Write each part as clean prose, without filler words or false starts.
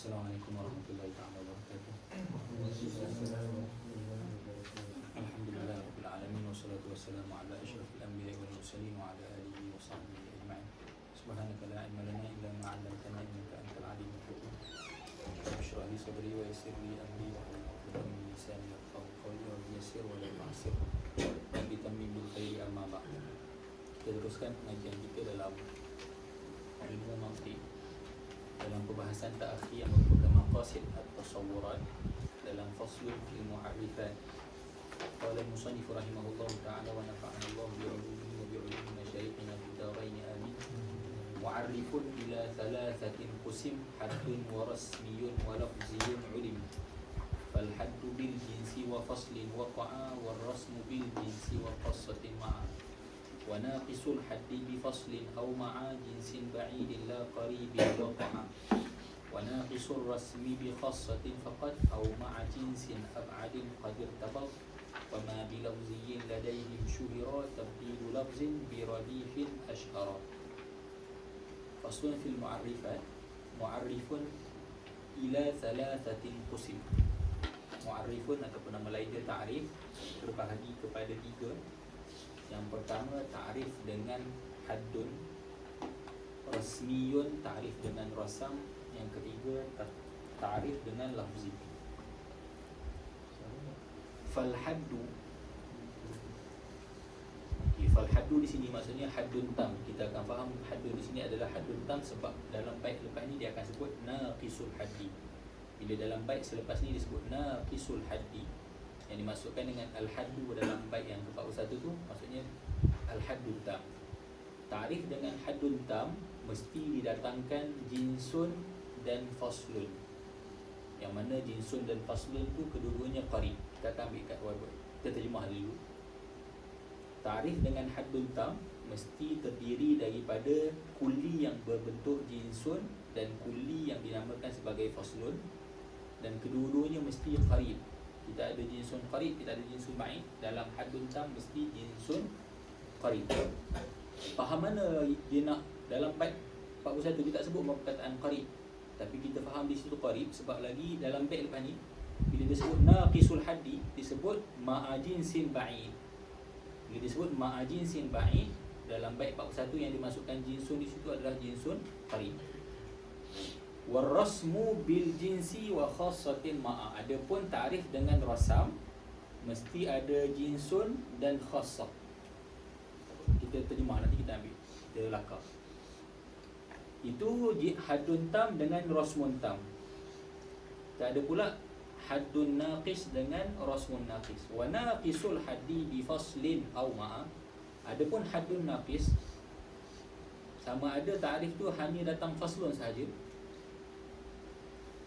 Assalamualaikum warahmatullahi wabarakatuh. Alhamdulillah rabbil alamin wassalatu wassalamu ala asyrafil anbiya'i wal mursalin wa ala alihi wa sahbihi ajma'in. Subhanaka la ilma lana illa ma 'allamtana innaka antal alimul hakim. Rabbi li sadri wa yassir li amri wa hlul 'uqdatam min lisani yafqahu qawli wa yassir wa la tu'assir wa bitammin bil khairi amma ba'd. Kita teruskan pengajian kita dalam ilmu mantiq dalam pembahasan ta'akhi yang merupakan maqasid at-tasawurat dalam faslun fil mu'arrifat. Qala al-musannif rahimahullah ta'ala wa nafa'ana Allah bi ulumihi wa bi ulumi masyayikhina fid darain amin. Mu'arrifun ila thalathatin qusim haddun wa rasmiyun wa lafziyun ulim. Fal haddu bil jinsi wa faslin waqa'a wal rasmu bil jinsi wa qassatin ma'a. وناقص الحد بفصل أو مع جنس بعيد لا قريب وقع وناقص الرسم بخاصة فقط أو مع جنس أبعد قد ارتبط وما بلفظي لديهم شهر تبديل لفظ برديف أشهر. فصل في المعرفات. معرف إلى ثلاثة قسم. Mu'arrifun ataupun nama lain dia ta'rif terbahagi kepada tiga. Yang pertama ta'rif dengan haddun, rasmiyun ta'rif dengan rasam, yang ketiga ta'rif dengan lafzi. Fal haddu, fal haddu di sini maksudnya haddun tam. Kita akan faham haddun di sini adalah haddun tam sebab dalam bait lepas ni dia akan sebut naqisul haddi. Bila dalam bait selepas ni disebut naqisul haddi, yang dimasukkan dengan al-haddu dalam bait yang ke-41 tu maksudnya al-haddu tam. Ta'rif dengan haddun tam mesti didatangkan jinsun dan faslun. Yang mana jinsun dan faslun tu kedua-duanya qarib. Kita akan ambil kat word. Kita terjemah dulu. Ta'rif dengan haddun tam mesti terdiri daripada kulli yang berbentuk jinsun dan kulli yang dinamakan sebagai faslun, dan kedua-duanya mesti qarib. Kita ada jinsun qarib, kita ada jinsun ba'id. Dalam haddun tam mesti jinsun qarib. Faham mana dia nak dalam bait 41 dia tak sebut perkataan qarib, tapi kita faham di situ qarib sebab lagi dalam bait lepas ni bila dia sebut naqisul haddi disebut ma'a jinsin ba'id. Bila disebut ma'a jinsin ba'id dalam bait 41 yang dimasukkan jinsun di situ adalah jinsun qarib. Warasmu bil jinsi wa khassatin ma'a. Adapun ta'rif dengan rasam mesti ada jinsun dan khassah. Kita terjemah, nanti kita ambil, kita lakar. Itu haddun tam dengan rasmun tam. Tak ada pula haddun naqis dengan rasmun naqis. Wa naqisul haddi bi faslin aw ma'a. Adapun haddun naqis sama ada ta'rif tu hanya datang faslun sahaja,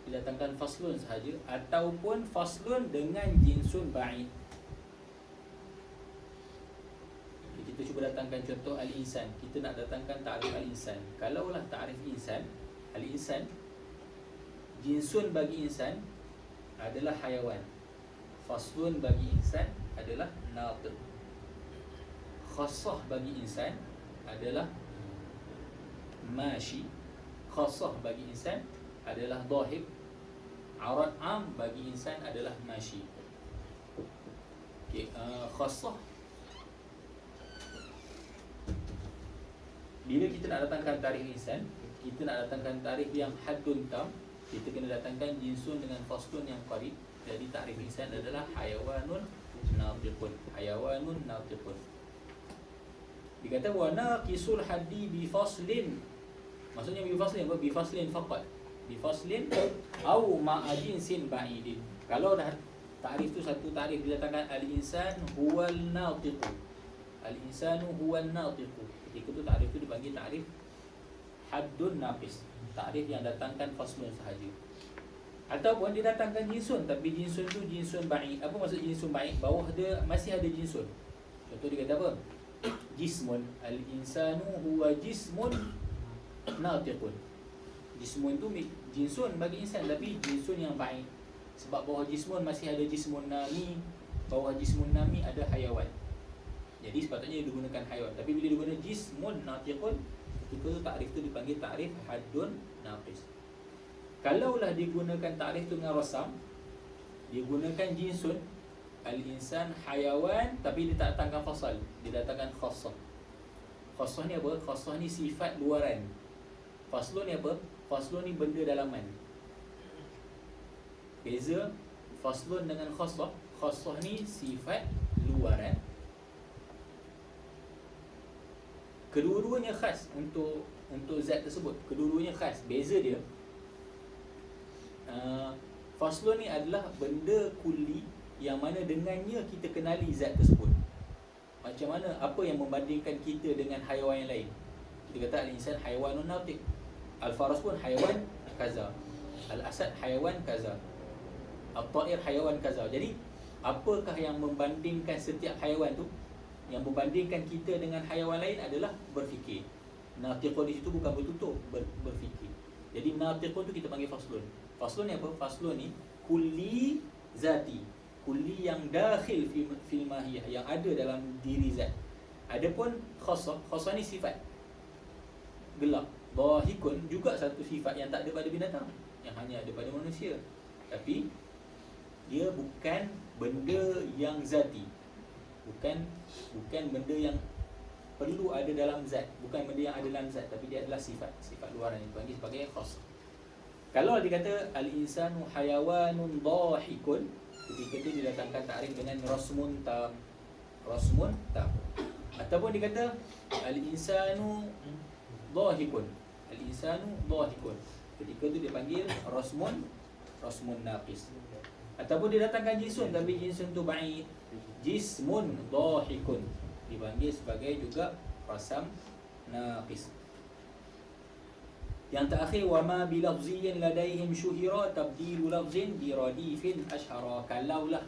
didatangkan faslun sahaja, ataupun faslun dengan jinsun ba'id. Kita cuba datangkan contoh al-insan. Kita nak datangkan ta'rif al-insan. Kalaulah ta'rif insan, al-insan, jinsun bagi insan adalah hayawan, faslun bagi insan adalah natiq, khassah bagi insan adalah mashi, khassah bagi insan adalah dhahib, arat am bagi insan adalah mashi. Okey, khassah. Bila kita nak datangkan tarikh insan, kita nak datangkan tarikh yang haddun tam, kita kena datangkan jinsun dengan faslun yang qarib. Jadi tarikh insan adalah hayawanun natiqun, hayawanun natiqun. Dikata wa naqisul haddi bi faslin. Maksudnya bi faslin apa? Bi faslin faqat. Bifaslin au ma'a jinsin ba'idin. Kalau dah takrif tu satu takrif didatangkan al-insan huwal natiqu, al-insanu huwal natiqu, ketika tu takrif tu dipanggil takrif haddun naqis, takrif yang datangkan faslun sahaja. Ataupun didatangkan jinsun tapi jinsun tu jinsun ba'id. Apa maksud jinsun ba'id? Bawah dia masih ada jinsun. Contoh dia kata apa? Jismun, al-insanu huwa jismun natiqun. Jismun tu jinsun bagi insan tapi jinsun yang baik. Sebab bawah jismun masih ada jismun nami, bawah jismun nami ada hayawan. Jadi sepatutnya digunakan hayawan. Tapi bila digunakan jismun natiqun, ketika tu takrif tu dipanggil takrif haddun naqis. Kalaulah digunakan takrif tu dengan rasam, digunakan jinsun, al-insan hayawan, tapi dia tak datangkan fasal, dia datangkan khassah. Khassah ni apa? Khassah ni sifat luaran. Faslun ni apa? Faslun ni benda dalaman. Beza faslun dengan khassah. Khassah ni sifat luaran. Kedua-duanya khas untuk zat tersebut. Kedua-duanya khas. Beza dia, faslun ni adalah benda kulli yang mana dengannya kita kenali zat tersebut. Macam mana? Apa yang membandingkan kita dengan haiwan yang lain? Kita kata al-insan haiwanun natiq. Al-faras pun haiwan kaza. Al-asad haiwan kaza. Al-ta'ir haiwan kaza. Jadi, apakah yang membandingkan setiap haiwan tu? Yang membandingkan kita dengan haiwan lain adalah berfikir. Natiqun di situ bukan bertutur, berfikir. Jadi natiqun tu kita panggil faslun. Faslun ni apa? Faslun ni kulli zati. Kulli yang dakhil fil mahiyah, yang ada dalam diri zat. Adapun khassah, khassah ni sifat. Gelap. Dhahikun juga satu sifat yang tak ada pada binatang, yang hanya ada pada manusia. Tapi dia bukan benda yang zati. Bukan benda yang perlu ada dalam zat, bukan benda yang ada dalam zat, tapi dia adalah sifat luaran yang dipanggil sebagai khassah. Kalau dia kata al-insanu hayawanun dhahikun, ketika itu didatangkan takrif dengan rasmun tam. Rasmun tam. Ataupun dia kata al-insanu dhahikun. Al-insanu dhahikun. Ketika itu dia panggil rasmun naqis. Ataupun dia datangkan jinsun, tapi jinsun tu ba'id. Jismun dhahikun, dipanggil sebagai juga rasam naqis. Yang terakhir, wama bilafziyin ladaihim syuhira tabdilu lafzin biradifin ashara. Kalaulah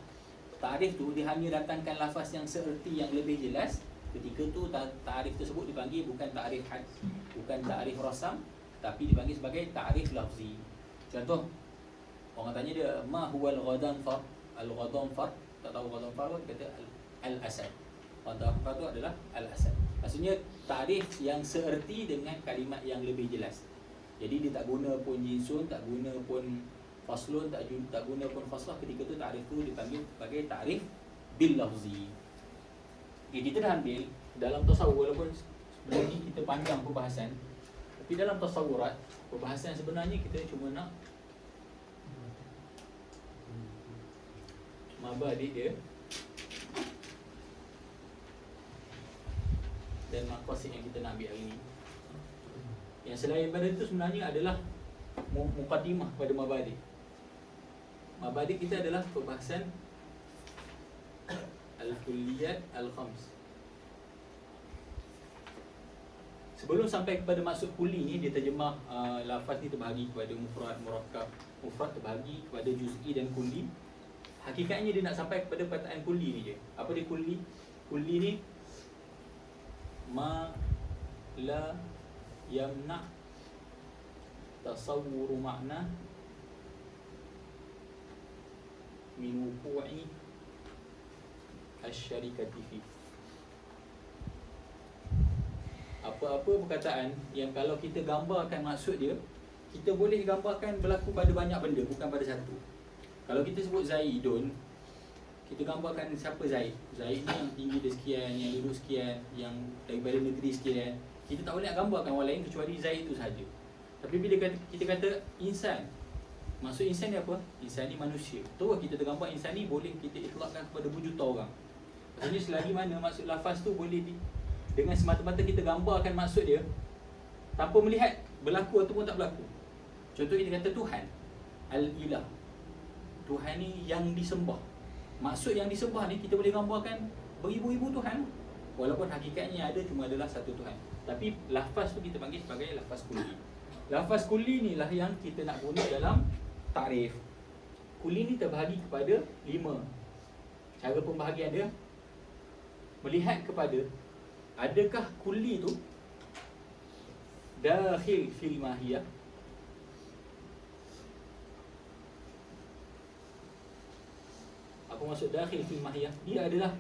ta'rif tu dia hanya datangkan lafaz yang seerti, yang lebih jelas, ketika tu ta'rif tersebut dipanggil bukan ta'rif had, bukan ta'rif rasam, tapi dipanggil sebagai ta'rif lafzi. Contoh, orang tanya dia, ma huwal ghadamfar? Al-ghadamfar, tak tahu ghadamfar apa? Dia kata al-asad. Ghadamfar tu adalah al-asad. Maksudnya ta'rif yang seerti dengan kalimat yang lebih jelas. Jadi dia tak guna pun jinsun, tak guna pun faslun, tak guna pun faslah. Ketika tu ta'rif tu dipanggil sebagai ta'rif bil lafzi. Okay, kita dah ambil dalam tasawur, walaupun sebenarnya kita panjang perbahasan, tapi dalam tasawurat, perbahasan sebenarnya kita cuma nak mabadik dia dan maqasid yang kita nak ambil hari ini. Yang selain daripada itu sebenarnya adalah muqaddimah pada mabadik. Mabadik kita adalah perbahasan al-kulliyat al-khams. Sebelum sampai kepada maksud kulli ni, dia terjemah lafaz ni terbahagi kepada mufrad, murakkab. Mufrad terbahagi kepada juz'i dan kulli. Hakikatnya dia nak sampai kepada perkataan kulli ni je. Apa dia kulli? Kulli ni ma la yamna tasawwuru makna min wuqu'i asy-syarikati fi. Apa-apa perkataan yang kalau kita gambarkan maksud dia, kita boleh gambarkan berlaku pada banyak benda, bukan pada satu. Kalau kita sebut Zaidun, kita gambarkan siapa Zaid. Zaid ni yang tinggi dia sekian, yang duduk sekian, yang daripada negeri sekian. Kita tak boleh nak gambarkan orang lain kecuali Zaid itu sahaja. Tapi bila kita kata insan, maksud insan ni apa? Insan ni manusia. Terus kita tergambar insan ni boleh kita itlakkan kepada berjuta orang. Maksudnya selagi mana maksud lafaz tu boleh dengan semata-mata kita gambarkan maksud dia tanpa melihat berlaku ataupun tak berlaku. Contoh kita kata Tuhan, Al-Ilah. Tuhan ni yang disembah. Maksud yang disembah ni kita boleh gambarkan beribu-ribu Tuhan, walaupun hakikatnya ada cuma adalah satu Tuhan. Tapi lafaz tu kita panggil sebagai lafaz kulli. Lafaz kulli ni lah yang kita nak guna dalam takrif. Kulli ni terbahagi kepada 5. Cara pembahagian dia melihat kepada adakah kulli tu dakhil fil mahiyah, apa maksud dakhil fil mahiyah? Dia adalah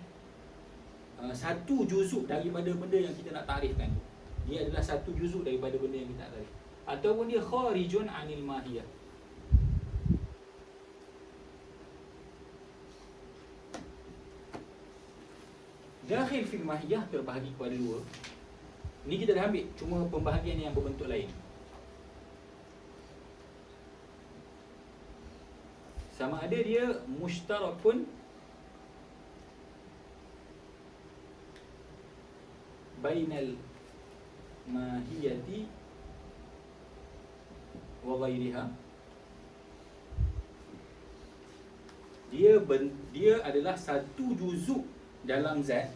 satu juzuk daripada benda yang kita nak takrifkan tu. Dia adalah satu juzuk daripada benda yang kita nak takrif. Ataupun dia kharijun anil mahiyah. Dakhil fil mahiyah terbahagi kepada dua. Ni kita dah ambil, cuma pembahagian yang berbentuk lain. Sama ada dia mushtarakun bainal mahiyati wa ghairiha. Dia adalah satu juzuk dalam zat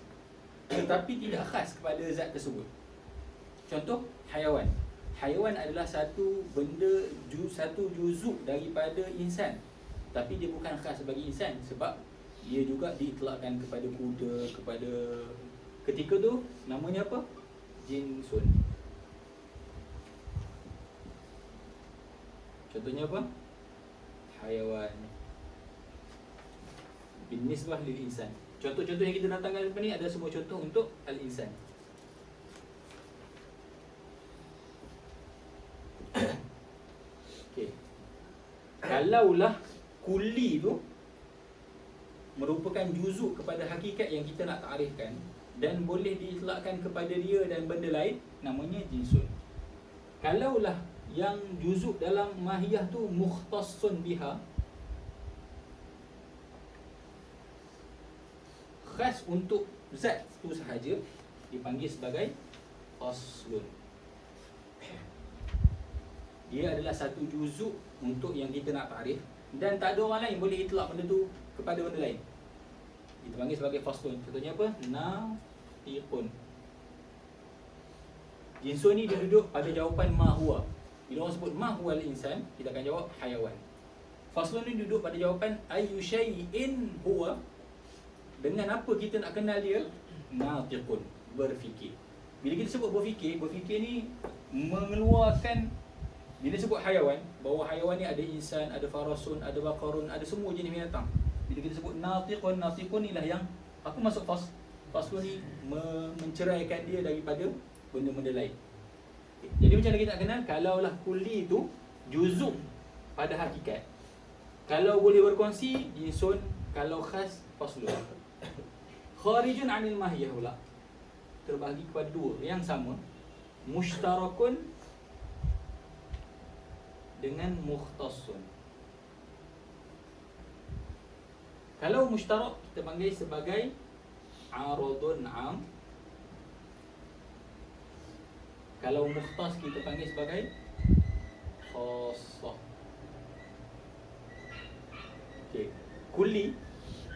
tetapi tidak khas kepada zat tersebut. Contoh, haiwan. Haiwan adalah satu benda, satu juzuk daripada insan, tapi dia bukan khas bagi insan sebab dia juga diitlakkan kepada kuda, kepada ketika tu namanya apa? Jinsun. Contohnya apa? Haiwan binisbah lil insan. Contoh-contoh yang kita datangkan lepas ni ada semua contoh untuk al-insan. Okey. Kalaulah kulli tu merupakan juzuk kepada hakikat yang kita nak takrifkan dan boleh diitlakkan kepada dia dan benda lain, namanya jinsun. Kalaulah yang juzuk dalam mahiyah tu mukhtassun biha, khas untuk zat tu sahaja, dipanggil sebagai faslun. Dia adalah satu juzuk untuk yang kita nak takrif dan tak ada orang lain boleh itlak benda tu kepada benda lain. Kita panggil sebagai faslun. Contohnya apa? Natiqun. Jinsun ni dia duduk pada jawapan ma huwa. Bila orang sebut ma huwal insan, kita akan jawab hayawan. Faslun ni duduk pada jawapan ayyu syai'in huwa. Dengan apa kita nak kenal dia? Natiqun, berfikir. Bila kita sebut berfikir, berfikir ni mengeluarkan. Bila sebut hayawan, bahawa hayawan ni ada insan, ada farasun, ada baqarun, ada semua jenis binatang. Bila kita sebut natiqun, natiqun inilah yang aku masuk faslun ni menceraikan dia daripada benda-benda lain. Jadi macam mana kita nak kenal? Kalaulah kulli itu juzuk pada hakikat, kalau boleh berkongsi, jinsun. Kalau khas, faslun. Kharijun anil mahiyah pula terbahagi kepada dua yang sama, mushtarakun dengan mukhtassun. Kalau mushtarak kita panggil sebagai aradun am. Kalau mukhtas kita panggil sebagai khassah. Okey, kulli.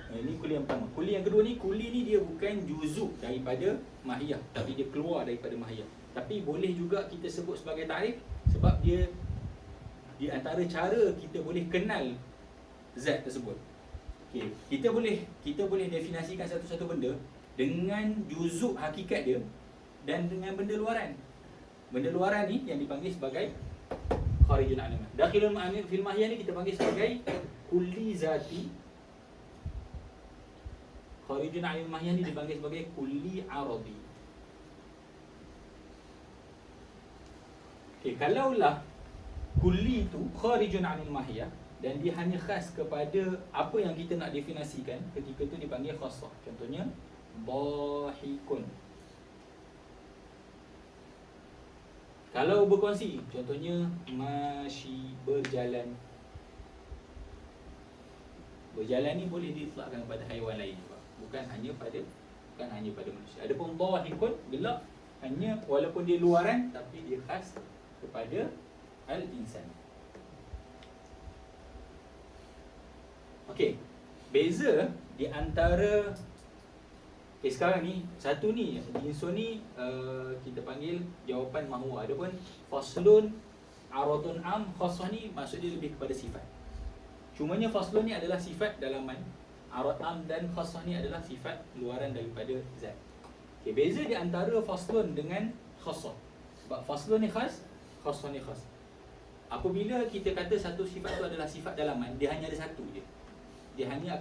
Ini kulli yang pertama. Kulli yang kedua ni, kulli ni dia bukan juzuk daripada mahiyah, tapi dia keluar daripada mahiyah. Tapi boleh juga kita sebut sebagai takrif sebab dia di antara cara kita boleh kenal zat tersebut. Okey, kita boleh definisikan satu-satu benda dengan juzuk hakikat dia dan dengan benda luaran. Benda luaran ni yang dipanggil sebagai kharijun anil mahiyah. Dakhilul ma'ani fil mahiyah ni kita panggil sebagai kulli zati. Kharijun anil mahiyah ni dipanggil sebagai kulli aradi. Okey, kalaulah kulli itu kharijun anil mahiyah dan dia hanya khas kepada apa yang kita nak definisikan, ketika itu dipanggil khassah. Contohnya dhahikun. Kalau berkongsi, contohnya masyi, berjalan. Berjalan ni boleh diitlakkan kepada haiwan lain juga, bukan hanya pada manusia. Adapun dhahikun, gelak, hanya walaupun dia luaran tapi dia khas kepada al-insan. Okey, beza di antara sekarang ni, satu ni jinsun ni kita panggil jawapan mahwa. Adapun faslun, aradun am, khassah ni maksud dia lebih kepada sifat. Cumanya faslun ni adalah sifat dalaman, arad am dan khassah ni adalah sifat luaran daripada zat. Okey, beza di antara faslun dengan khassah. Sebab faslun ni khas, khassah ni khas. Apabila kita kata satu sifat tu adalah sifat dalaman, dia hanya ada satu je. Dia hanya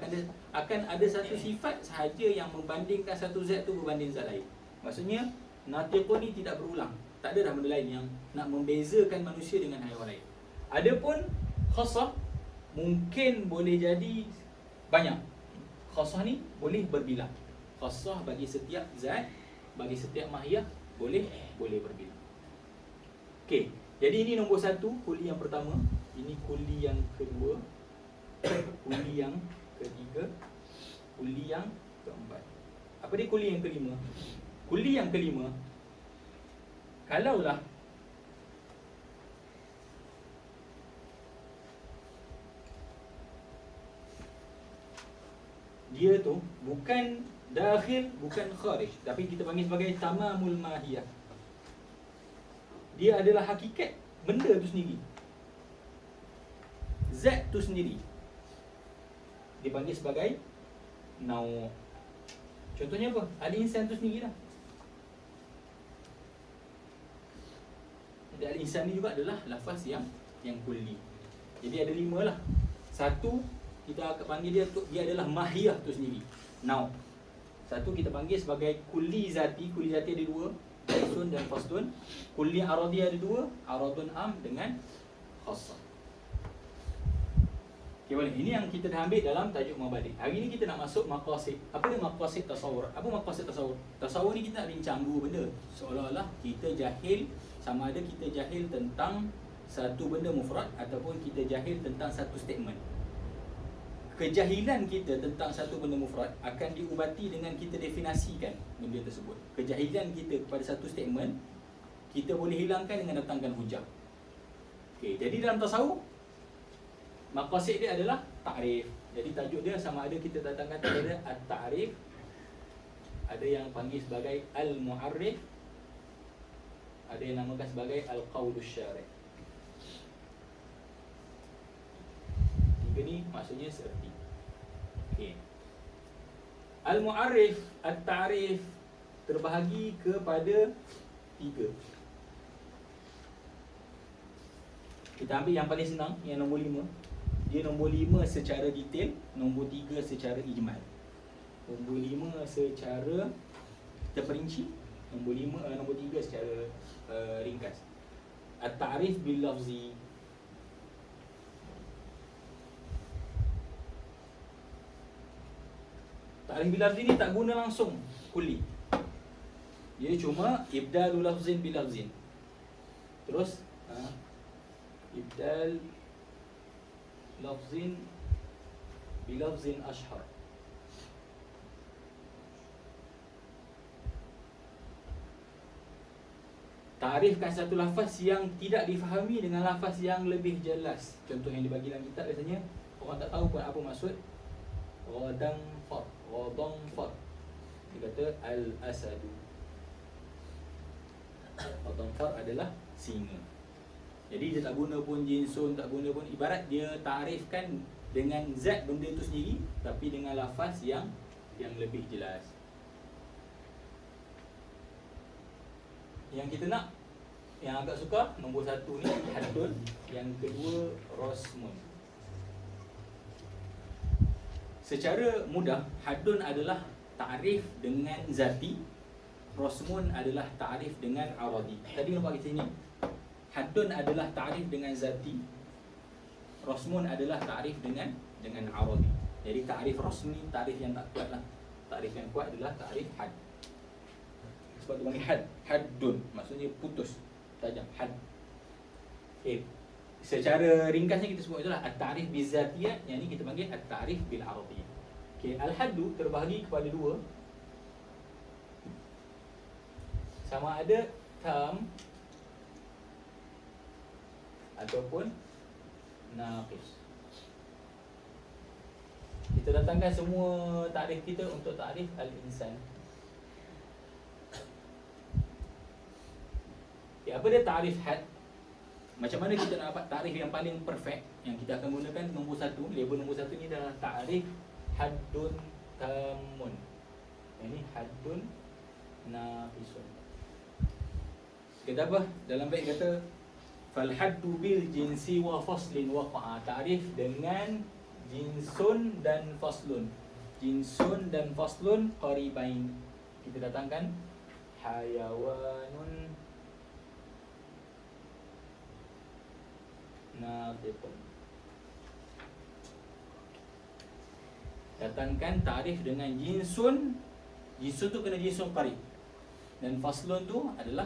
akan ada satu sifat sahaja yang membandingkan satu zat tu berbanding zat lain. Maksudnya natiqun ni tidak berulang. Tak ada dah benda lain yang nak membezakan manusia dengan haiwan lain. Adapun khassah mungkin boleh jadi banyak. Khassah ni boleh berbilang. khassah bagi setiap zat, bagi setiap mahiyah boleh berbilang. Okey, jadi ini nombor satu, kuli yang pertama. Ini kuli yang kedua, kuli yang ketiga, kuli yang keempat. Apa dia kuli yang kelima? Kuli yang kelima, kalaulah dia tu bukan dakhil, bukan kharij, tapi kita panggil sebagai tamamul mahiyah. Dia adalah hakikat benda tu sendiri, zat tu sendiri, dipanggil sebagai nau'. Contohnya apa? Al-insan tu sendirilah. Jadi al-insan ni juga adalah lafaz yang kulli. Jadi ada 5 lah. Satu, kita akan panggil dia adalah mahiyah tu sendiri, nau'. Satu kita panggil sebagai kulli zati. Kulli zati ada 2, faslun dan faslun. Kulli aradi ada 2, aradun am dengan khassah. Okay, boleh. Ini yang kita dah ambil dalam tajuk mabadi. Hari ni kita nak masuk maqasid. Apa dia maqasid tasawur? Apa maqasid tasawur? Tasawur ni kita nak bincang 2 benda. Seolah-olah kita jahil, sama ada kita jahil tentang satu benda mufrad ataupun kita jahil tentang satu statement. Kejahilan kita tentang satu benda mufrad akan diubati dengan kita definisikan benda tersebut. Kejahilan kita kepada satu statement kita boleh hilangkan dengan datangkan hujah. Okey, jadi dalam tasawuf maqasid dia adalah ta'rif. Jadi tajuk dia sama ada kita datangkan kepada at-ta'rif, ada yang panggil sebagai al-mu'arrif, ada yang namakan sebagai al-qaulus syari'. Tiga ni maksudnya seperti. Okey. Al-mu'arrif, at-ta'rif terbahagi kepada 3. Kita ambil yang paling senang, yang nombor 5. Dia nombor 5 secara detail, nombor 3 secara ijmal. Nombor 5 secara terperinci, nombor 3 secara ringkas. At-ta'rif bil lafzi. Ta'rif bil lafzi ni tak guna langsung kulli. Dia cuma ibdalul lafzin bil lafzin. Terus ibdal lafzin bilafzin ashhar. Ta'rifkan satu lafaz yang tidak difahami dengan lafaz yang lebih jelas. Contoh yang dibagi dalam kitab biasanya orang tak tahu pun apa maksud radang far. Dia kata al-asadu. Radang far adalah singa. Jadi dia tak guna pun jinsun, tak guna pun, ibarat dia ta'rifkan dengan zat benda tu sendiri tapi dengan lafaz yang lebih jelas. Yang kita nak, yang agak suka, nombor 1 ni haddun, yang kedua rasmun. Secara mudah, haddun adalah ta'rif dengan zati, rasmun adalah ta'rif dengan aradi. Tadi nampak kat sini, haddun adalah ta'rif dengan zati, rasmun adalah ta'rif dengan aradi. Jadi ta'rif rasmi, ta'rif yang tak kuat lah. Ta'rif yang kuat adalah ta'rif had. Sebab tu panggil haddun, maksudnya putus, tajam, had. Okay. Secara ringkasnya kita sebut itulah at-ta'rif bizatiyah, yang ni kita panggil at-ta'rif bil aradi. Okay. Al-haddu terbahagi kepada 2. Sama ada tam ataupun naqis. Kita datangkan semua takrif kita untuk takrif al-insan. Okay, apa dia takrif had? Macam mana kita nak dapat takrif yang paling perfect? Yang kita akan gunakan nombor 1. Label nombor 1 ni adalah takrif haddun tamun. Ini haddun naqisun. Kata apa? Dalam bait kata fal haddu bil jinsi wa faslin waqa'a. Ta'rif dengan jinsun dan faslun. Jinsun dan faslun qaribain. Kita datangkan hayawanun natiqun. Datangkan ta'rif dengan jinsun Jinsun tu kena jinsun qarib. Dan faslun tu adalah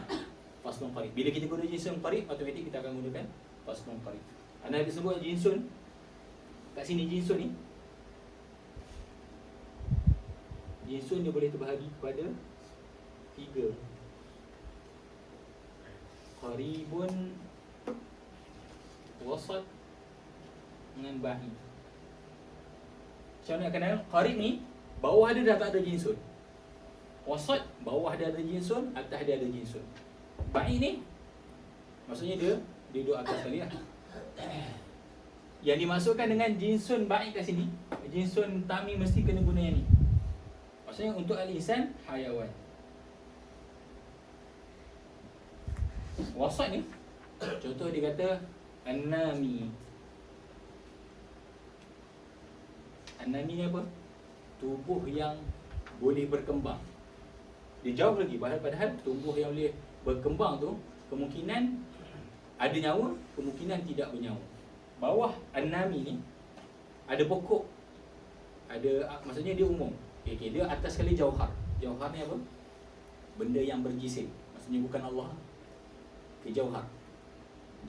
faslun qarib. Bila kita guna jinsun qarib, automatik kita akan gunakan faslun qarib. Anda ada sebut jinsun kat sini, jinsun ni, jinsun dia boleh terbahagi kepada 3. Qaribun, wasat dengan ba'id. Macam mana nak kenal? Qarib ni bawah dia dah tak ada jinsun. Wasat bawah dia ada jinsun, atas dia ada jinsun. Ba'id ni maksudnya dia duduk atas sekali lah. Yang dimasukkan dengan jinsun ba'id kat sini, jinsun tamim mesti kena guna yang ni. Maksudnya untuk al-insan, hayawan. Wasat ni, contoh dia kata an-nami. An-nami ni apa? Tubuh yang boleh berkembang. Dia jauh lagi, padahal tubuh yang boleh berkembang tu kemungkinan ada nyawa, kemungkinan tidak bernyawa. Bawah an-nami ni ada pokok, ada, maksudnya dia umum. Okay, dia atas sekali jauhar. Jauhar ni apa? Benda yang berjisim. Maksudnya bukan Allah. Okay, jauhar.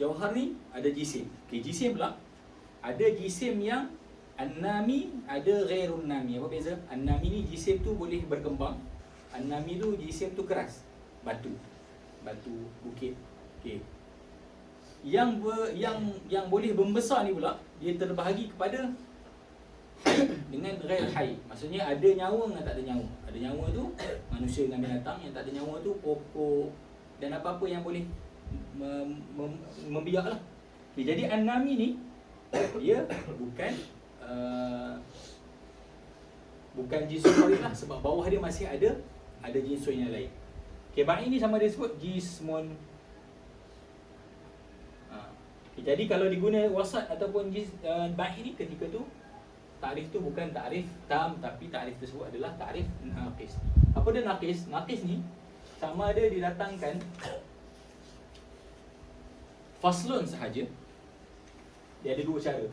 Jauhar ni ada jisim. Okay, jisim pula ada jisim yang an-nami, ada ghairun nami. Apa beza? An-nami ni jisim tu boleh berkembang. An-nami tu jisim tu keras. Batu, bukit. Okay. Yang boleh membesar ni pula dia terbahagi kepada dengan ghair hayy. Maksudnya ada nyawa dengan tak ada nyawa. Ada nyawa tu manusia dengan binatang, yang tak ada nyawa tu pokok dan apa-apa yang boleh membiak lah. Okay, jadi an-nami ni dia bukan jinsun qarib lah, sebab bawah dia masih ada jinsun yang lain. Okay, ba'id ni sama dia sebut jismun. Okay, jadi kalau diguna wasat ataupun ba'id ni, ketika tu takrif tu bukan takrif tam, tapi takrif tersebut adalah takrif naqis. Apa dia naqis? Naqis ni sama ada didatangkan faslun sahaja. Dia ada 2 cara.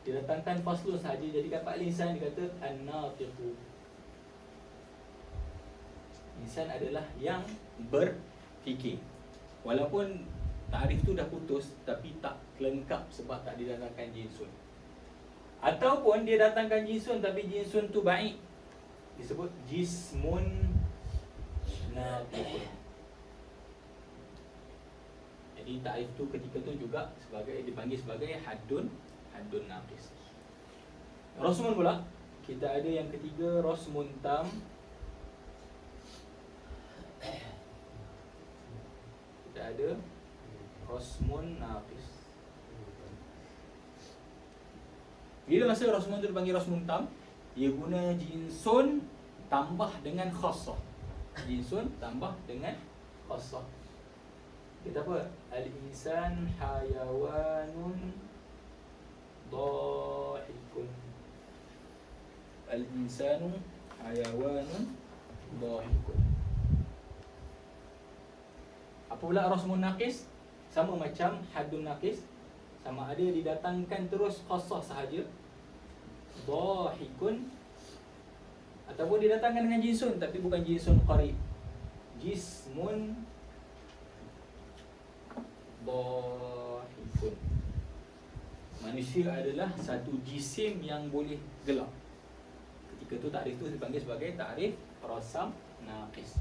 Dia datangkan faslun sahaja, jadi dapat lisan dia kata an-natiqu. Insan adalah yang berfikir. Walaupun takrif tu dah putus, tapi tak lengkap sebab tak didatangkan jinsun. Ataupun dia datangkan jinsun tapi jinsun tu baik, disebut jismun natiqun. Jadi takrif tu ketika tu juga dipanggil sebagai haddun naqis. Rasmun pula, kita ada yang ketiga, rasmun tam. Kita ada rasmun naqis. Bila masa rasmun tu dipanggil rasmun tam, dia guna jinsun tambah dengan khassah. Jinsun tambah dengan khassah. Kita apa? Al-insan hayawanun dhahikun. Al-insanu hayawanun dhahikun. Apa pula rasmun naqis? Sama macam haddun naqis, sama ada didatangkan terus khassah sahaja, dhahikun, ataupun didatangkan dengan jinsun tapi bukan jinsun qarib, jismun dhahikun. Manusia adalah satu jisim yang boleh gelap. Ketika tu takrif tu dipanggil sebagai takrif rasam naqis.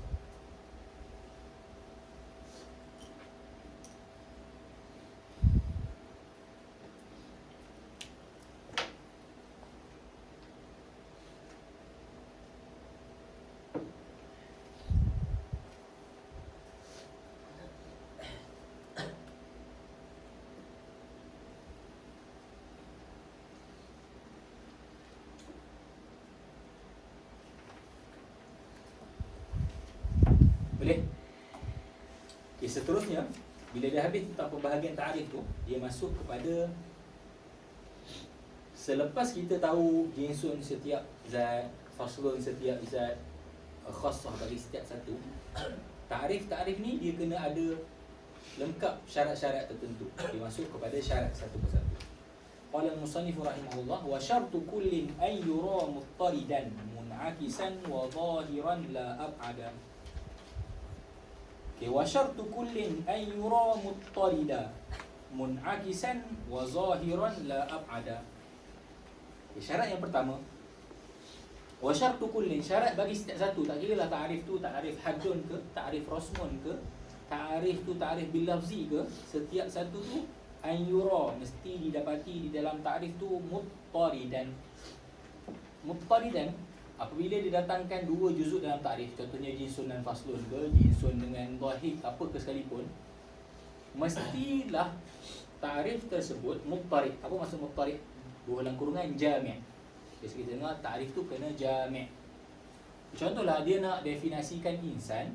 Boleh? Okay, seterusnya, bila dia habis tentang pembahagian ta'rif tu, dia masuk kepada selepas kita tahu jinsun setiap zat, faslun setiap zat, khassah bagi setiap satu. Ta'rif ni dia kena ada lengkap syarat-syarat tertentu. Dia masuk kepada syarat satu persatu. Qala al-musannif rahimahullah wa syartu kullin ay yura muttaridan mun'akisan wa zahiran la ab'ada. Okay, wa syartu kullin an yura muttarida mun'akisan wa zahiran la ab'ada. Okay, syarat yang pertama, wa syartu kullin, syarat bagi setiap satu, tak kira lah ta'rif tu ta'rif haddun ke, ta'rif rasmun ke, ta'rif tu ta'rif bil lafzi ke, setiap satu tu an yura, mesti didapati di dalam ta'rif tu muttaridan. Muttaridan apabila didatangkan dua juzuk dalam ta'rif, contohnya jinsun dan faslun ke, jinsun dengan dhahik apa ke sekalipun, mestilah ta'rif tersebut muttarid. Apa maksud muttarid? Dua dalam kurungan jami'. Biasa kita dengar ta'rif tu kena jami'. Contohlah dia nak definisikan insan,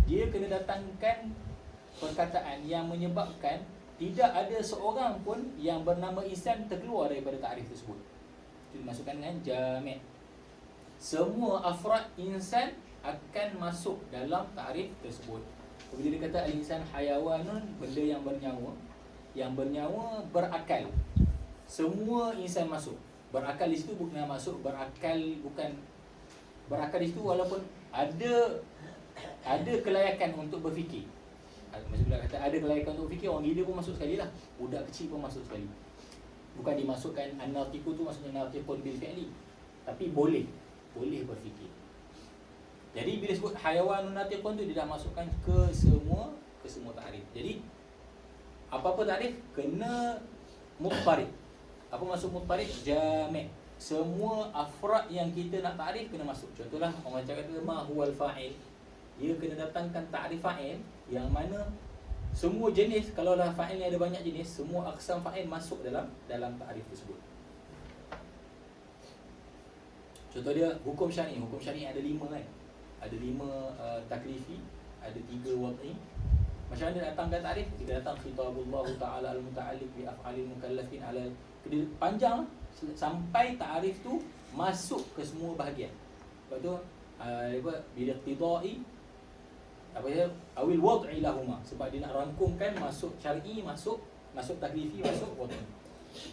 dia kena datangkan perkataan yang menyebabkan tidak ada seorang pun yang bernama insan terkeluar daripada ta'rif tersebut. Itu dimasukkan dengan jami'. Semua afrad insan akan masuk dalam ta'rif tersebut. Bila dia kata al-insan hayawanun, benda yang bernyawa, yang bernyawa berakal, semua insan masuk. Berakal di situ bukan masuk berakal, bukan berakal di situ walaupun ada kelayakan untuk berfikir. Maksudnya kata ada kelayakan untuk berfikir, orang gila pun masuk sekali lah, budak kecil pun masuk sekali. Bukan dimasukkan an-natiqu tu maksudnya natiqun bil fi'li, tapi boleh berfikir. Jadi bila sebut hayawanun natiqun tu, dia dah masukkan ke semua ta'rif. Jadi apa-apa ta'rif kena muttarid. Apa maksud muttarid? Jami'. Semua afrad yang kita nak ta'rif kena masuk. Contohlah orang cakap ma huwal fa'il, dia kena datangkan ta'rif fa'il yang mana semua jenis, kalau lah fa'il ni ada banyak jenis, semua aqsam fa'il masuk dalam ta'rif tersebut. Contoh dia hukum syar'i. Hukum syar'i ada 5 kan. Ada 5 taklifi, ada 3 wad'i. Macam mana dia datangkan ta'rif? Dia datang khitabullah ta'ala al-muta'alliq bi af'alil mukallafin ala, dia panjang sampai ta'rif tu masuk ke semua bahagian. Lepas tu bila iqtidai apa dia awil wad'i lahuma, sebab dia nak rangkumkan masuk syar'i, masuk taklifi, masuk wad'i.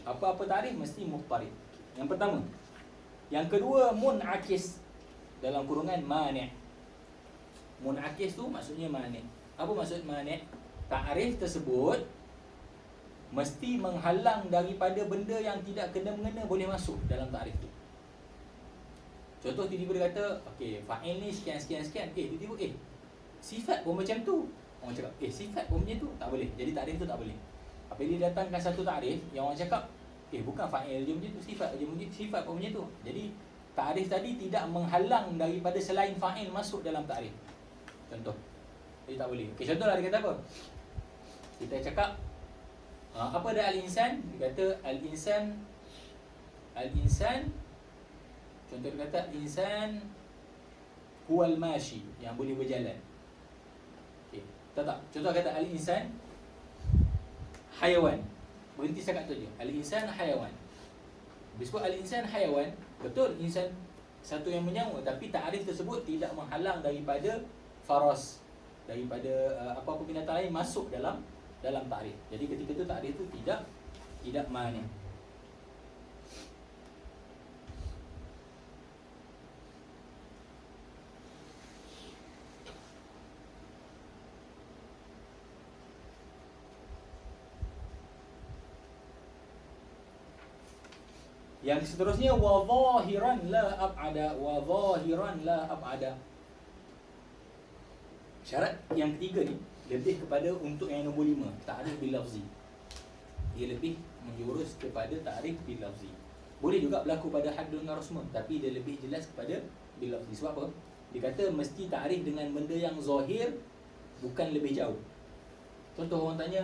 Apa-apa ta'rif mesti muttarid. Yang pertama. Yang kedua, mun'akis, dalam kurungan mani'. Mun'akis tu maksudnya mani'. Apa maksud mani'? Ta'rif tersebut mesti menghalang daripada benda yang tidak kena-mengena boleh masuk dalam ta'rif tu. Contoh tiba-tiba dia kata, okey, fa'il ni sekian. Tiba-tiba sifat pun macam tu. Orang cakap, sifat pun macam tu, tak boleh. Jadi ta'rif tu tak boleh. Apabila dia datangkan satu ta'rif yang orang cakap, bukan fa'il je macam tu, sifat pun macam tu. Jadi ta'rif tadi tidak menghalang daripada selain fa'il masuk dalam ta'rif. Contoh. Jadi tak boleh. Okey, contohlah dia kata apa? Kita cakap apa dah al-insan? Dia kata al-insan contoh dia kata insan huwal mashi, yang boleh berjalan. Okey. Tak. Contoh kata al-insan hayawan. Berhenti setakat tu je. Al-insan hayawan. Disebut al-insan hayawan, betul insan satu yang menyawa, tapi ta'rif tersebut tidak menghalang daripada faras, daripada apa-apa binatang lain masuk dalam ta'rif. Jadi ketika tu ta'rif tu tidak mani'. Yang seterusnya wa zahiran la ab'ada. Syarat yang ketiga ni lebih kepada untuk yang nombor 5, ta'rif bil lafzi. Dia lebih menjurus kepada ta'rif bil lafzi. Boleh juga berlaku pada haddun dan rasmun, tapi dia lebih jelas kepada bil lafzi. Sebab apa? Dia kata mesti ta'rif dengan benda yang zahir, bukan lebih jauh. Contoh orang tanya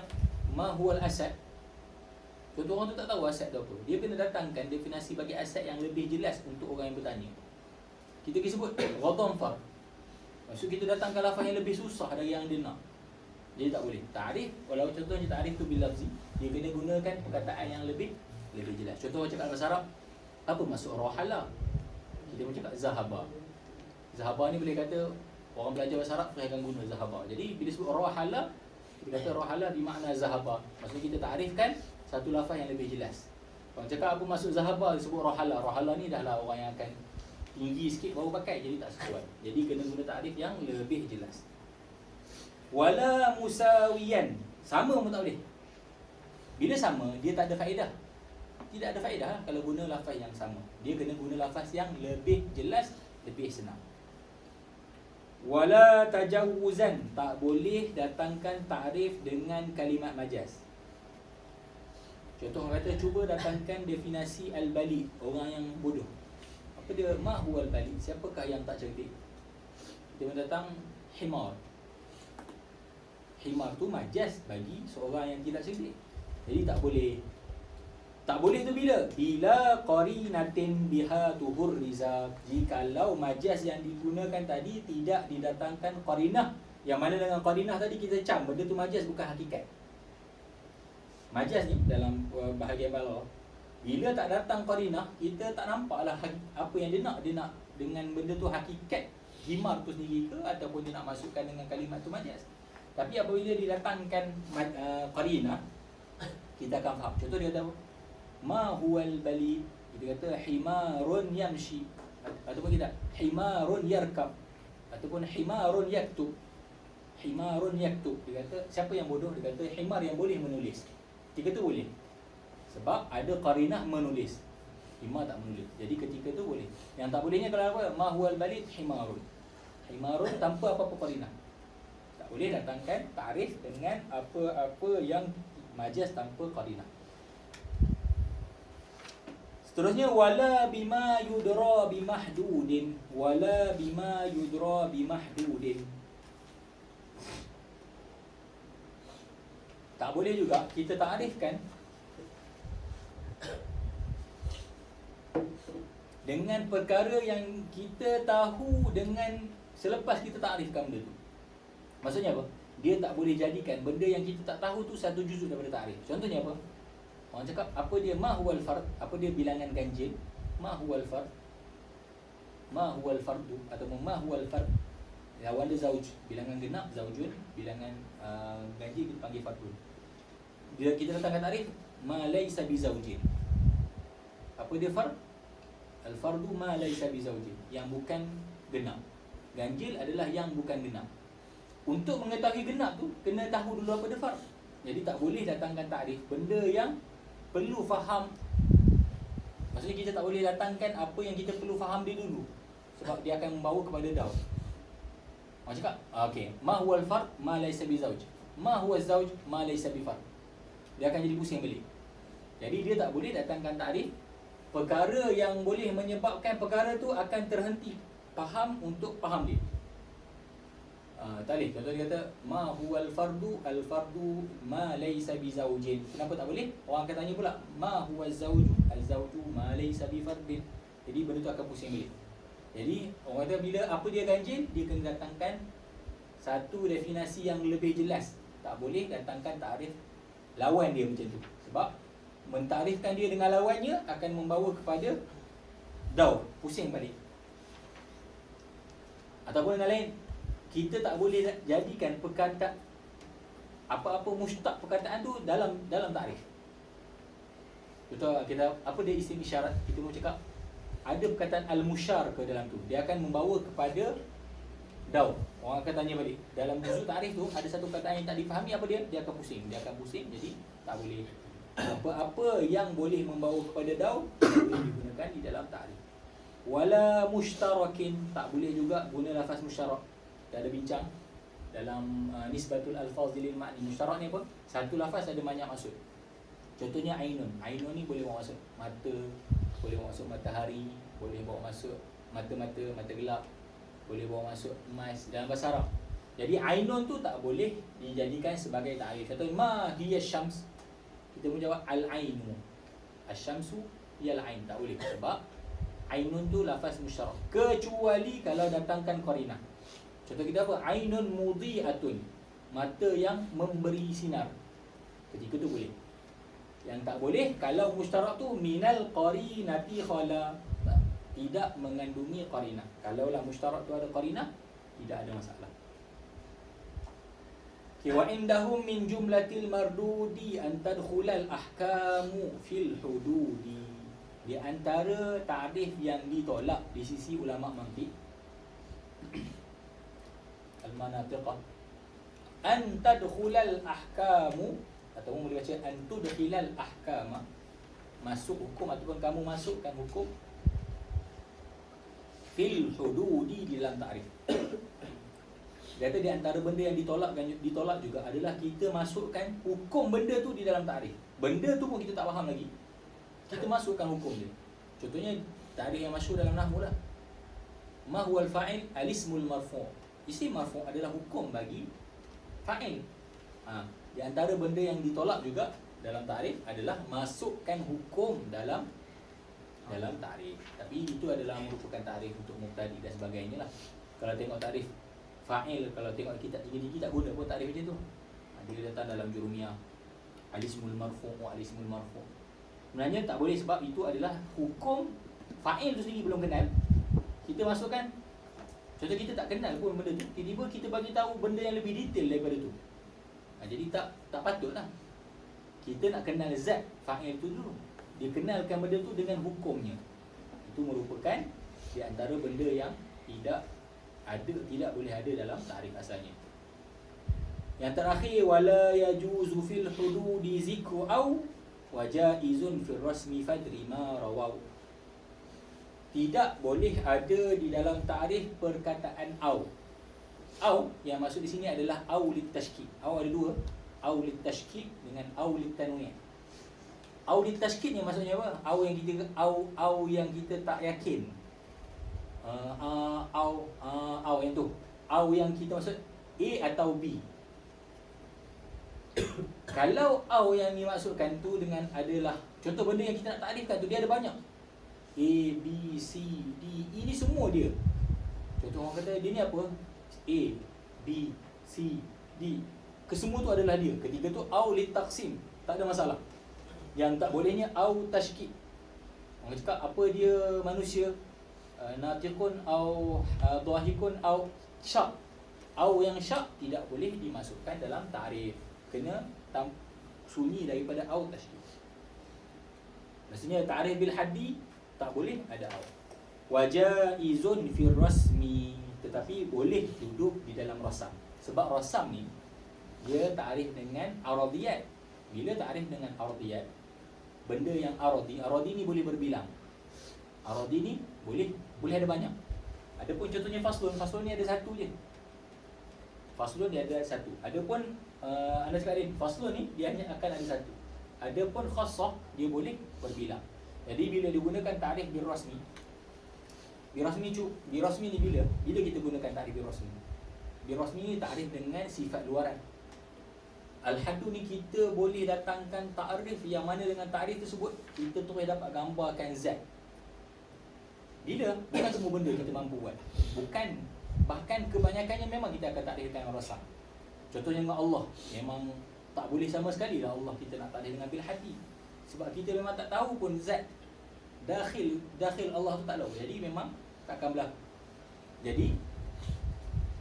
ma huwal asad. Contoh orang tu tak tahu asad tu apa. Dia kena datangkan definisi bagi asad yang lebih jelas untuk orang yang bertanya. Kita pergi sebut ghadamfar. Maksud kita datangkan lafaz yang lebih susah dari yang dia nak. Jadi tak boleh. Ta'rif, walau contohnya ta'rif tu bil lafzi, dia kena gunakan perkataan yang lebih jelas. Contoh cakap bahasa Arab, apa maksud rahala? Kita pun cakap zahaba. Zahaba ni boleh kata orang belajar bahasa Arab akan guna zahaba. Jadi bila sebut rahala, kita kata rahala bermakna zahaba. Maksudnya kita ta'rifkan satu lafaz yang lebih jelas. Orang cakap apa maksud zahaba, disebut rahala. Rahala ni dah lah orang yang akan tinggi sikit baru pakai, jadi tak sesuai. Jadi kena guna takrif yang lebih jelas. Wala musawiyan, sama pun tak boleh. Bila sama, dia tak ada faedah. Tidak ada faedah kalau guna lafaz yang sama. Dia kena guna lafaz yang lebih jelas, lebih senang. Wala tajawuzan, tak boleh datangkan takrif dengan kalimat majaz. Contoh orang kata, cuba datangkan definisi al-bali, orang yang bodoh. Apa dia? Ma huwal bali, siapakah yang tak cerdik? Kita mendatang himar. Himar tu majaz bagi seorang yang tidak cerdik. Jadi tak boleh. Tak boleh tu bila? Bila qarinatin biha tuhur riza. Jikalau majaz yang digunakan tadi tidak didatangkan qarinah. Yang mana dengan qarinah tadi kita cam, benda tu majaz bukan hakikat. Majaz ni dalam bahagian balaghah, bila tak datang qarinah, kita tak nampaklah apa yang dia nak. Dia nak dengan benda tu hakikat himar tu sendiri ke, ataupun dia nak masukkan dengan kalimat tu majaz. Tapi apabila didatangkan qarinah, kita akan faham. Contoh dia kata ma huwal bali, kita kata himarun yamshi, ataupun kita himarun yarkab, ataupun himarun yaktub. Himarun yaktub, dia kata siapa yang bodoh? Dia kata himar yang boleh menulis. Ketika tu boleh, sebab ada qarinah menulis, himar tak menulis. Jadi ketika tu boleh. Yang tak bolehnya kalau apa? Ma huwal balid himarun. Himarun tanpa apa-apa qarinah. Tak boleh datangkan takrif dengan apa-apa yang majaz tanpa qarinah. Seterusnya, wala bima yudra bimahdudin. Wala bima yudra bimahdudin. Tak boleh juga kita takrifkan dengan perkara yang kita tahu dengan selepas kita takrifkan benda tu. Maksudnya apa? Dia tak boleh jadikan benda yang kita tak tahu tu satu juzuk daripada takrif. Contohnya apa? Orang cakap apa dia ma huwal fard, apa dia bilangan ganjil? Ma huwal fard, ma huwal fardu, atau ma huwal fard. Lawan dia zauj, bilangan genap zaujun, bilangan ganjil kita panggil fardun. Dia kita datangkan takrif ma laisa bi zaujin. Apa dia fard? Al fardu ma laisa bi zaujin, yang bukan genap. Ganjil adalah yang bukan genap. Untuk mengetahui genap tu kena tahu dulu apa dia fard. Jadi tak boleh datangkan takrif benda yang perlu faham. Maksudnya kita tak boleh datangkan apa yang kita perlu faham dia dulu, sebab dia akan membawa kepada daun. Orang cakap okey, ma huwal fard ma laisa bi zauj, ma huwa zauj ma laisa bi fard. Dia akan jadi pusing balik. Jadi dia tak boleh datangkan takrif perkara yang boleh menyebabkan perkara tu akan terhenti faham untuk faham dia. Tak boleh. Contoh dia kata ma huwal fardu al fardu ma laisa bi zaujin. Kenapa tak boleh? Orang akan tanya pula ma huwa zauju al zauju ma laisa bi fardin. Jadi benda tu akan pusing balik. Jadi orang kata bila apa dia ganjil, dia kena datangkan satu definisi yang lebih jelas. Tak boleh datangkan takrif lawan dia macam tu. Sebab mentakrifkan dia dengan lawannya akan membawa kepada daur, pusing balik. Ataupun dengan lain, kita tak boleh jadikan perkataan apa-apa mustaq perkataan tu dalam takrif. Contoh kita apa dia isim isyarat, kita mau cakap ada perkataan al-musyar ke dalam tu, dia akan membawa kepada daur. Orang akan tanya balik, dalam juzuk takrif tu ada satu perkataan yang tak difahami, apa dia? Dia akan pusing, jadi tak boleh. Apa-apa yang boleh membawa kepada daur boleh digunakan di dalam takrif. Wala mushtarakin, tak boleh juga guna lafaz musyarak. Kita ada bincang dalam nisbatul alfaz lil ma'ni. Musyarak ni apa? Satu lafaz ada banyak maksud. Contohnya ainun. Ainun ni boleh bawa maksud mata, boleh bawa maksud matahari, boleh bawa maksud mata gelap, boleh bawa maksud emas dalam bahasa Arab. Jadi ainun tu tak boleh dijadikan sebagai takrif. Contoh ma hiya syams, kita menjawab al-ainu. Asy-syamsu hiya al-ain, tak boleh sebab ainun tu lafaz musyarak. Kecuali kalau datangkan qarinah. Contoh kita apa? Ainun mudhi'atun, mata yang memberi sinar. Ketika tu boleh. Yang tak boleh kalau mustarak tu minal qarinati khala, tidak mengandungi qarinah. Kalaulah mustarak tu ada qarinah, tidak ada masalah. Wa indahum min jumlatil mardudi an tadkhulal ahkamu fil hududi. Di antara ta'rif yang ditolak di sisi ulama mantiq al-manatiqah, an tadkhulal ahkamu, atau boleh baca an tudkhilal ahkama, masuk hukum ataupun kamu masukkan hukum fil hududi di dalam ta'rif. Dia kata di antara benda yang ditolak juga adalah kita masukkan hukum benda tu di dalam ta'rif. Benda tu pun kita tak faham lagi, kita masukkan hukum dia. Contohnya ta'rif yang masyhur dalam nahwu lah. Ma huwal fa'il al-ismul marfu'. Isim marfu' adalah hukum bagi fa'il. Di antara benda yang ditolak juga dalam ta'rif adalah masukkan hukum dalam ta'rif. Tapi itu adalah merupakan ta'rif untuk mubtadi dan sebagainya lah. Kalau tengok ta'rif fa'il, kalau tengok kitab tinggi-tinggi tak guna pun ta'rif macam tu. Dia datang dalam Jurumiyah, al-ismul marfu' wa al-ismul marfu'. Sebenarnya tak boleh, sebab itu adalah hukum fa'il tu sendiri belum kenal, kita masukkan. Contoh kita tak kenal pun benda tu, tiba-tiba kita bagi tahu benda yang lebih detail daripada tu. Jadi tak patutlah. Kita nak kenal zat fa'il tu dulu. Dia kenalkan benda tu dengan hukumnya. Itu merupakan di antara benda yang tidak boleh ada dalam ta'rif asalnya. Yang terakhir, wala yajuzu fil hududi zikru au wa jaizun fil rasmi fadri ma rawaw. Tidak boleh ada di dalam ta'rif perkataan au. Au yang maksud di sini adalah au litashkik. Au ada dua, au litashkik dengan au litanwi'. Au litashkik ni maksudnya apa? Au yang kita tak yakin. Au yang tu. Au yang kita maksud A atau B. Kalau au yang dimaksudkan tu dengan adalah contoh benda yang kita nak takrifkan tu, dia ada banyak. A, B, C, D, ini semua dia. Contoh orang kata dia ni apa? A, B, C, D. Kesemua tu adalah dia. Ketiga tu au litaksim, tak ada masalah. Yang tak bolehnya au tashkik. Orang cakap apa dia manusia? Natiqun au dhahikun au syak. Au yang syak tidak boleh dimasukkan dalam ta'rif. Kena sunyi daripada au tashkik. Maksudnya ta'rif bil haddi tak boleh ada au. Wajaizun fil rasmi, tetapi boleh duduk di dalam rasam. Sebab rasam ni dia ta'rif dengan aradiyat. Bila ta'rif dengan aradiyat, benda yang aradi ni boleh berbilang. Aradi ni boleh ada banyak. Adapun contohnya faslun ni ada satu je. Faslun dia ada satu. Adapun anda sekalian, faslun ni dia hanya akan ada satu. Adapun khassah dia boleh berbilang. Jadi bila digunakan ta'rif bil rasmi, bil rasmi ni bila kita gunakan ta'rif bil rasmi. Bil rasmi ni ta'rif dengan sifat luaran. Al-haddu ni kita boleh datangkan ta'rif yang mana dengan ta'rif tersebut kita terus dapat gambarkan zat. Bila? Bukan semua benda kita mampu buat. Bahkan kebanyakannya memang kita akan takrifkan dengan rasam. Contohnya dengan Allah, memang tak boleh sama sekali lah Allah kita nak takrif dengan bil hadi. Sebab kita memang tak tahu pun zat dakhil Allah tu tak tahu. Jadi memang takkan berlaku. Jadi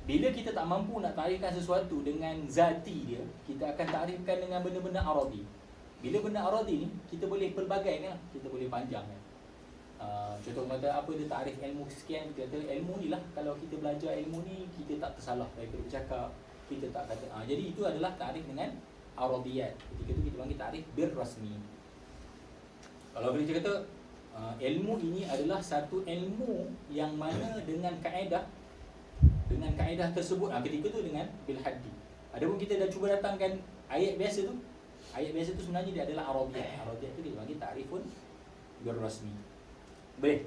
bila kita tak mampu nak takrifkan sesuatu dengan zati dia, kita akan takrifkan dengan benda-benda aradi. Bila benda aradi ni kita boleh pelbagai kan, kita boleh panjang kan. Contoh kata apa dia takrif ilmu sekian, kita kata ilmu ni lah, kalau kita belajar ilmu ni kita tak tersalah daripada bercakap, kita tak kata jadi itu adalah takrif dengan aradiyat. Ketika tu kita panggil takrif bir rasmi. Kalau kita kata ilmu ini adalah satu ilmu yang mana dengan kaedah tersebut, ketika tu dengan bil haddi. Adapun kita dah cuba datangkan ayat biasa tu sebenarnya dia adalah aradiyat. Aradiyat tu dia panggil takrifun bir rasmi. Boleh?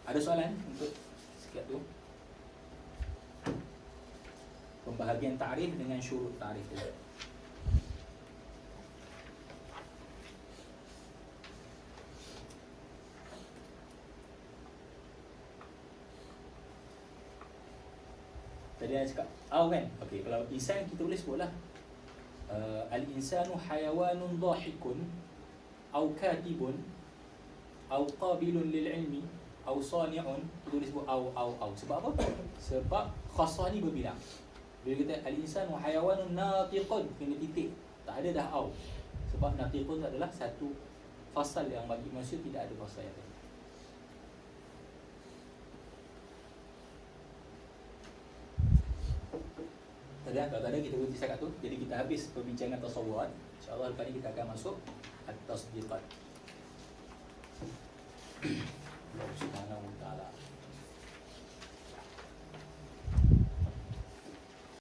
Ada soalan untuk sekian tu? Pembahagian ta'rif dengan syurut ta'rif tu. Tadi saya cakap kan? Okey, kalau insan kita boleh sebutlah al-insanu hayawanun dhahikun au katibun au qabilun lil ilmi au sani'un. Kita boleh sebut au. Sebab apa? Sebab khassah ni berbilang. Bila kita al-insanu hayawanun natiqun, kena titik, tak ada dah au. Sebab natiqun adalah satu fasal yang bagi manusia tidak ada fasal yang lain. Tadi kalau tadi kita berhenti setakat tu, jadi kita habis perbincangan tasawuf. InsyaAllah lepas ni kita akan masuk at-tasdiqat.